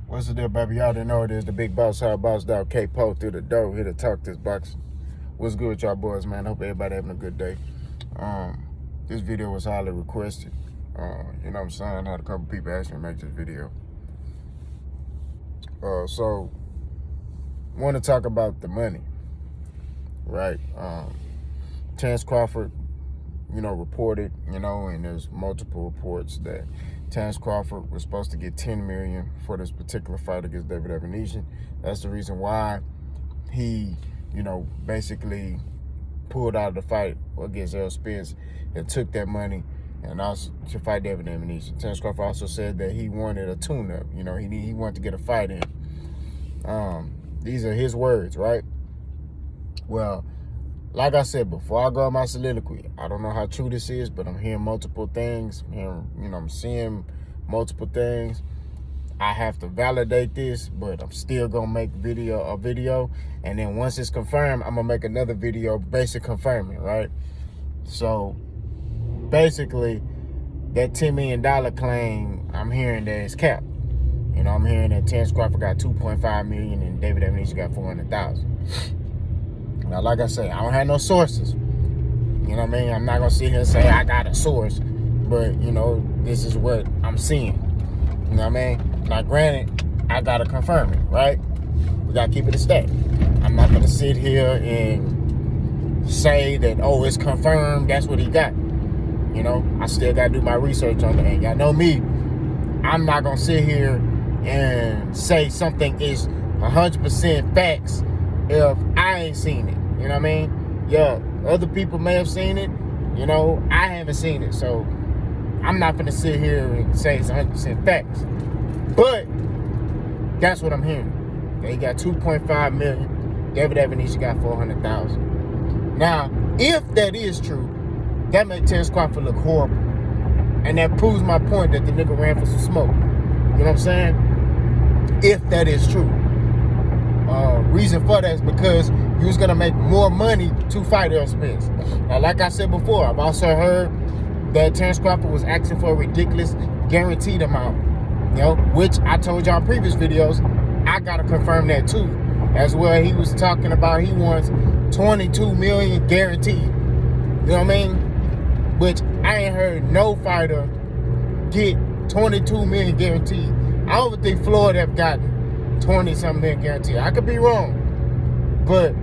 What's the deal, baby? Y'all didn't know it is the big boss, hard boss dog, K-Po through the door, here to talk this boxing. What's good with y'all boys, man? Hope everybody having a good day. This video was highly requested. You know what I'm saying? I had a couple people ask me to make this video. So, want to talk about the money, right? Terrence Crawford, reported, and there's multiple reports that Terrence Crawford was supposed to get $10 million for this particular fight against David Evanesian. That's the reason why he, basically pulled out of the fight against Errol Spence and took that money and also to fight David Evanesian. Terrence Crawford also said that he wanted a tune-up. He wanted to get a fight in. These are his words, right? Well, like I said, before I go on my soliloquy, I don't know how true this is, but I'm hearing multiple things. I'm seeing multiple things. I have to validate this, but I'm still gonna make a video, and then once it's confirmed, I'm gonna make another video basically confirming, right? So basically, that $10 million claim, I'm hearing that it's capped. I'm hearing that Terrence Crawford got $2.5 million and David Evanesian got $400,000. Now, like I say, I don't have no sources. You know what I mean? I'm not going to sit here and say I got a source. But, this is what I'm seeing. You know what I mean? Now, granted, I got to confirm it, right? We got to keep it a stack. I'm not going to sit here and say that, oh, it's confirmed, that's what he got. I still got to do my research on it. And y'all know me. I'm not going to sit here and say something is 100% facts if I ain't seen it. You know what I mean? Yeah, other people may have seen it. I haven't seen it. So I'm not going to sit here and say it's 100% facts. But that's what I'm hearing. They got $2.5 million. David Evanesian got $400,000. Now, if that is true, that makes Terrence Crawford look horrible. And that proves my point that the nigga ran for some smoke. You know what I'm saying? If that is true. Reason for that is because you was going to make more money to fight Errol Spence. Now, like I said before, I've also heard that Terrence Crawford was asking for a ridiculous guaranteed amount, which I told y'all in previous videos, I got to confirm that too. As well, he was talking about he wants $22 million guaranteed. You know what I mean? Which I ain't heard no fighter get $22 million guaranteed. I don't think Floyd have gotten 20-something million guaranteed. I could be wrong, but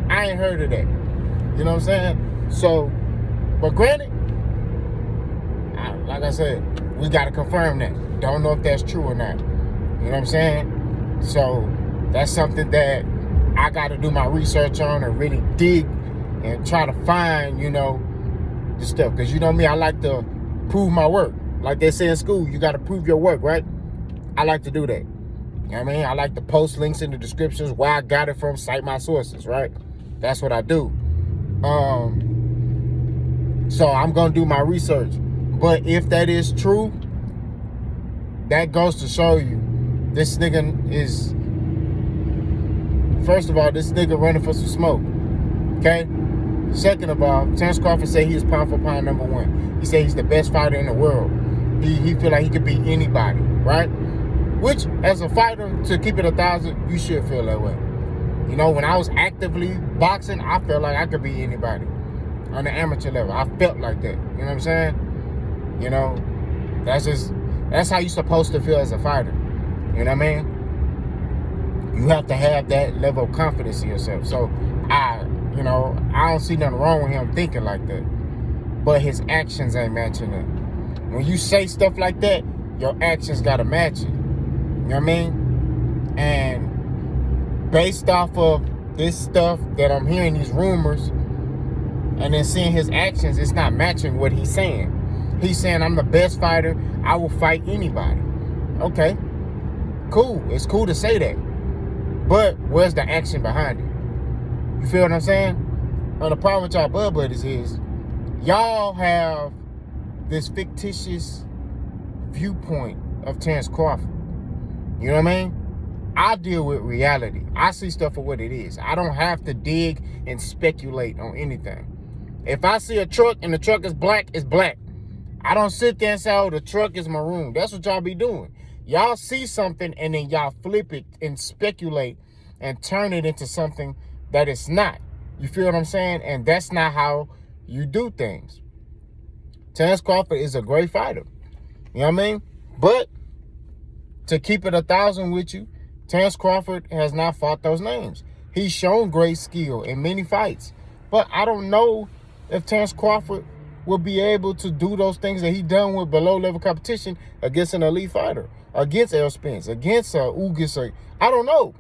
I ain't heard of that. You know what I'm saying? So, but granted, like I said, we got to confirm that. Don't know if that's true or not. You know what I'm saying? So, that's something that I got to do my research on and really dig and try to find, the stuff. Because you know me, I like to prove my work. Like they say in school, you got to prove your work, right? I like to do that. You know what I mean? I like to post links in the descriptions where I got it from, cite my sources, right? That's what I do. So I'm going to do my research. But if that is true, that goes to show you this nigga is, first of all, this nigga running for some smoke. Okay? Second of all, Terrence Crawford said he is pound for pound number one. He said he's the best fighter in the world. He feel like he could beat anybody, right? Which, as a fighter, to keep it 1,000, you should feel that way. When I was actively boxing, I felt like I could beat anybody on the amateur level. I felt like that. You know what I'm saying? That's how you're supposed to feel as a fighter. You know what I mean? You have to have that level of confidence in yourself. So, I don't see nothing wrong with him thinking like that. But his actions ain't matching it. When you say stuff like that, your actions got to match it. You know what I mean? And based off of this stuff that I'm hearing, these rumors, and then seeing his actions, it's not matching what he's saying. He's saying, I'm the best fighter. I will fight anybody. Okay. Cool. It's cool to say that. But where's the action behind it? You feel what I'm saying? And the problem with y'all bud buddies is y'all have this fictitious viewpoint of Terrence Crawford. You know what I mean? I deal with reality. I see stuff for what it is. I don't have to dig and speculate on anything. If I see a truck and the truck is black, it's black. I don't sit there and say, oh, the truck is maroon. That's what y'all be doing. Y'all see something and then y'all flip it and speculate and turn it into something that it's not. You feel what I'm saying? And that's not how you do things. Terrence Crawford is a great fighter. You know what I mean? But to keep it 1,000 with you, Terrence Crawford has not fought those names. He's shown great skill in many fights. But I don't know if Terrence Crawford will be able to do those things that he done with below-level competition against an elite fighter, against Errol Spence, against Ugas. I don't know.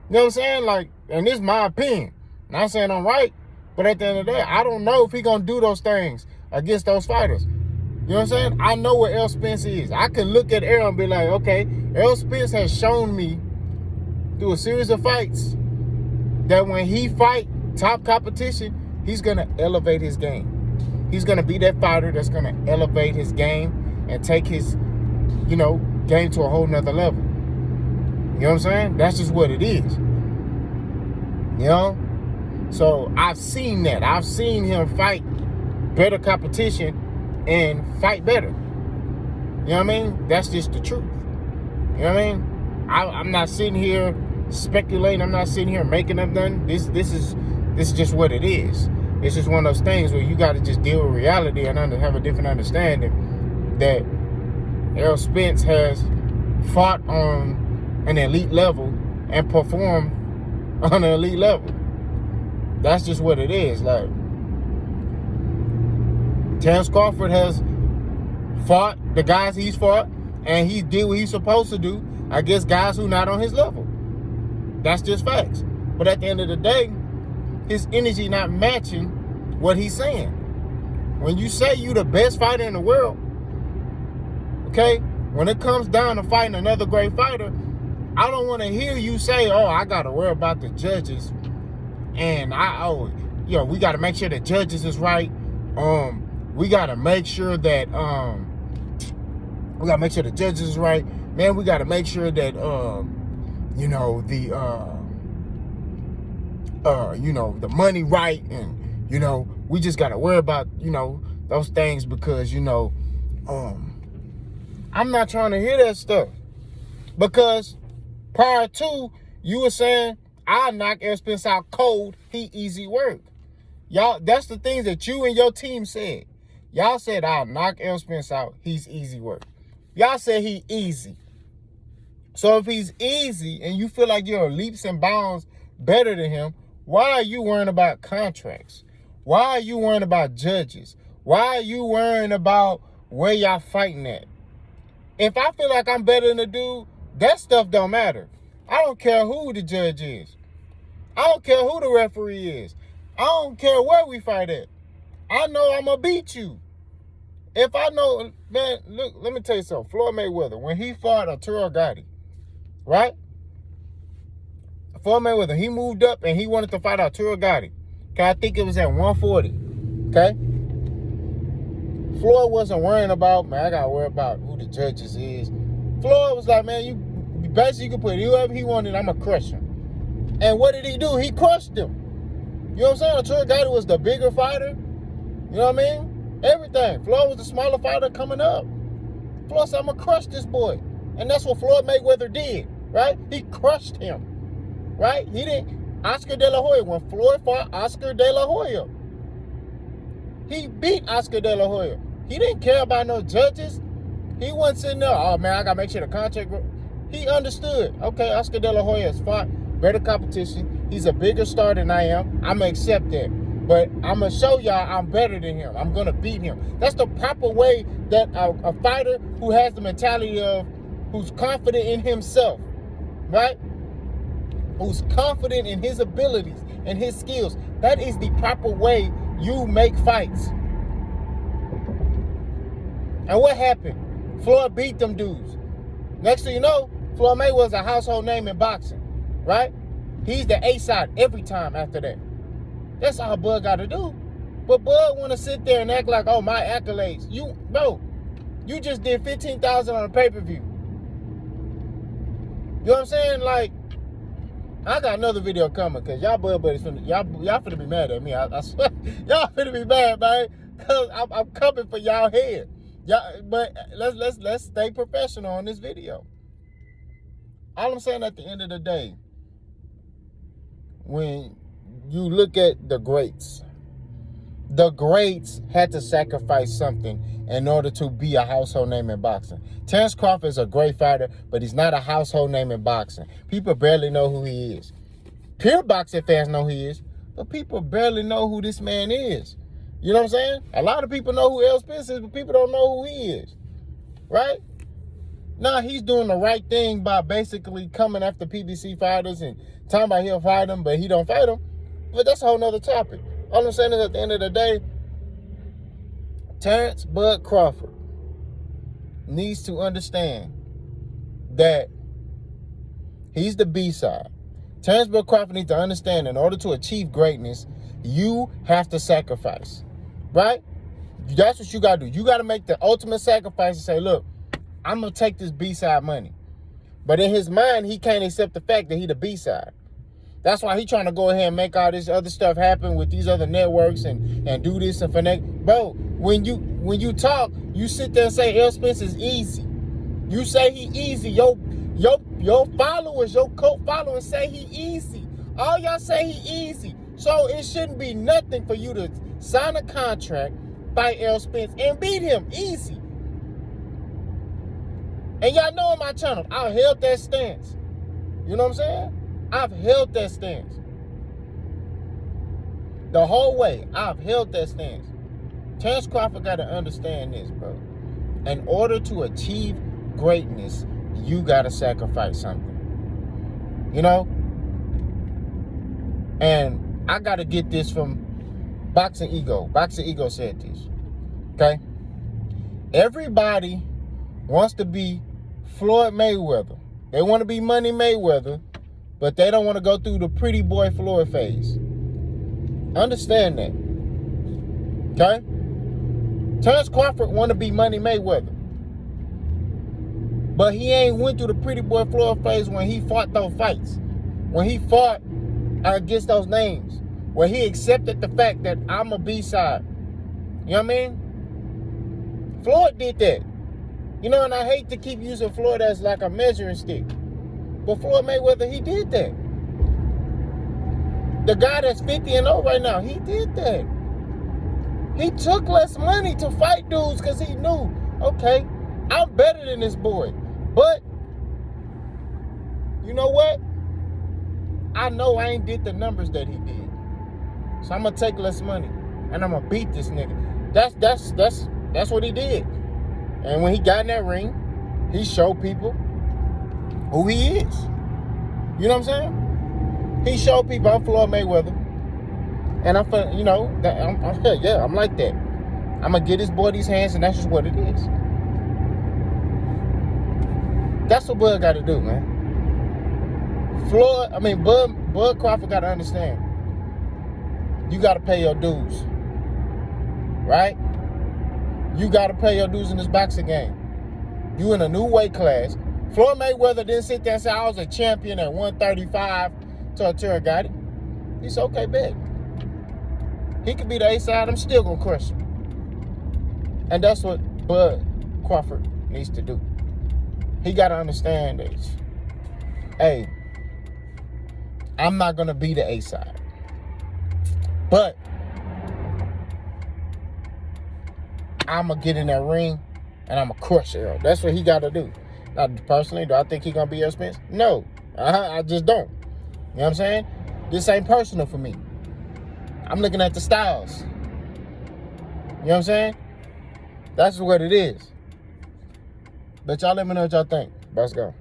You know what I'm saying? Like, and this is my opinion. Not saying I'm right, but at the end of the day, I don't know if he's going to do those things against those fighters. You know what I'm saying? I know what Errol Spence is. I can look at Errol and be like, okay, Errol Spence has shown me through a series of fights that when he fight top competition, he's going to elevate his game. He's going to be that fighter that's going to elevate his game and take his, game to a whole nother level. You know what I'm saying? That's just what it is. So I've seen that. I've seen him fight better competition and fight better. You know what I mean? That's just the truth. You know what I mean? I'm not sitting here speculating. I'm not sitting here making up nothing. This is just what it is. It's just one of those things where you got to just deal with reality and have a different understanding that Errol Spence has fought on an elite level and performed on an elite level. That's just what it is. Like, Terrence Crawford has fought the guys he's fought, and he did what he's supposed to do against guys who not on his level. That's just facts. But at the end of the day, his energy not matching what he's saying. When you say you the best fighter in the world, okay, when it comes down to fighting another great fighter, I don't want to hear you say, oh, I got to worry about the judges, and we got to make sure the judges is right. We got to make sure that the judges is right. Man, we got to make sure that the money right, and we just got to worry about those things because I'm not trying to hear that stuff, because prior to, you were saying I'll knock Errol Spence out cold, he easy work. Y'all, that's the things that you and your team said. Y'all said I'll knock Errol Spence out, he's easy work. Y'all said he easy. So if he's easy and you feel like you're leaps and bounds better than him, why are you worrying about contracts? Why are you worrying about judges? Why are you worrying about where y'all fighting at? If I feel like I'm better than the dude, that stuff don't matter. I don't care who the judge is. I don't care who the referee is. I don't care where we fight at. I know I'm going to beat you. If I know, man, look, let me tell you something. Floyd Mayweather, when he fought Arturo Gatti, right? Floyd Mayweather, he moved up and he wanted to fight Arturo Gatti. Okay, I think it was at 140. Okay? Floyd wasn't worrying about, man, I got to worry about who the judges is. Floyd was like, man, you can put whoever he wanted, I'm going to crush him. And what did he do? He crushed him. You know what I'm saying? Arturo Gatti was the bigger fighter. You know what I mean? Everything. Floyd was the smaller fighter coming up. Floyd said, I'm going to crush this boy. And that's what Floyd Mayweather did, right? He crushed him, right? He didn't. Oscar De La Hoya, when Floyd fought Oscar De La Hoya, he beat Oscar De La Hoya. He didn't care about no judges. He wasn't sitting there, oh, man, I got to make sure the contract. He understood, okay, Oscar De La Hoya has fought better competition. He's a bigger star than I am. I'm going to accept that. But I'm going to show y'all I'm better than him. I'm going to beat him. That's the proper way that a fighter who has the mentality of, who's confident in himself, right? Who's confident in his abilities and his skills. That is the proper way you make fights. And what happened? Floyd beat them dudes. Next thing you know, Floyd Mayweather's a household name in boxing, right? He's the A-side every time after that. That's all Bud got to do. But Bud want to sit there and act like, oh, my accolades. You just did $15,000 on a pay-per-view. You know what I'm saying? Like, I got another video coming because y'all Bud buddies, y'all finna be mad at me. I swear, y'all finna be mad, man, because I'm coming for y'all head. But let's stay professional on this video. all I'm saying at the end of the day, when you look at the greats had to sacrifice something in order to be a household name in boxing. Terrence Crawford is a great fighter, but he's not a household name in boxing. People barely know who he is. Pure boxing fans know who he is, but people barely know who this man is. You know what I'm saying? A lot of people know who Errol Spence is, but people don't know who he is. Right? Now, he's doing the right thing by basically coming after PBC fighters and talking about he'll fight them, but he don't fight them. But that's a whole nother topic. All I'm saying is at the end of the day, Terrence Bud Crawford needs to understand that he's the B-side. Terrence Bud Crawford needs to understand in order to achieve greatness, you have to sacrifice. Right? That's what you got to do. You got to make the ultimate sacrifice and say, look, I'm going to take this B-side money. But in his mind, he can't accept the fact that he the B-side. That's why he trying to go ahead and make all this other stuff happen with these other networks and do this and finesse. Bro, when you talk, you sit there and say Errol Spence is easy. You say he easy. Your followers, your cult followers say he easy. All y'all say he easy. So it shouldn't be nothing for you to sign a contract, fight Errol Spence, and beat him easy. And y'all know on my channel, I held that stance. You know what I'm saying? I've held that stance. The whole way, I've held that stance. Terrence Crawford got to understand this, bro. In order to achieve greatness, you got to sacrifice something. You know? And I got to get this from Boxing Ego. Boxing Ego said this. Okay? Everybody wants to be Floyd Mayweather. They want to be Money Mayweather, but they don't want to go through the pretty boy Floyd phase. Understand that. Okay? Terrence Crawford want to be Money Mayweather, but he ain't went through the pretty boy Floyd phase when he fought those fights. When he fought against those names. When he accepted the fact that I'm a B-side. You know what I mean? Floyd did that. You know, and I hate to keep using Floyd as like a measuring stick. But Floyd Mayweather, he did that. The guy that's 50-0 right now, he did that. He took less money to fight dudes because he knew, okay, I'm better than this boy. But, you know what? I know I ain't did the numbers that he did. So I'm going to take less money. And I'm going to beat this nigga. That's what he did. And when he got in that ring, he showed people who he is. You know what I'm saying? He showed people I'm Floyd Mayweather. And I'm, you know, I'm like that. I'm going to get this boy these hands, and that's just what it is. That's what Bud got to do, man. Bud Crawford got to understand. You got to pay your dues. Right? You got to pay your dues in this boxing game. You in a new weight class. Floyd Mayweather didn't sit there and say, I was a champion at 135 till Terrence got it. He said, okay, bet. He could be the A-side. I'm still going to crush him. And that's what Bud Crawford needs to do. He got to understand this. Hey, I'm not going to be the A-side. But I'm going to get in that ring and I'm going to crush Errol. That's what he got to do. Now, personally, do I think he's going to be Errol Spence? No. I just don't. You know what I'm saying? This ain't personal for me. I'm looking at the styles. You know what I'm saying? That's what it is. But y'all let me know what y'all think. Let's go.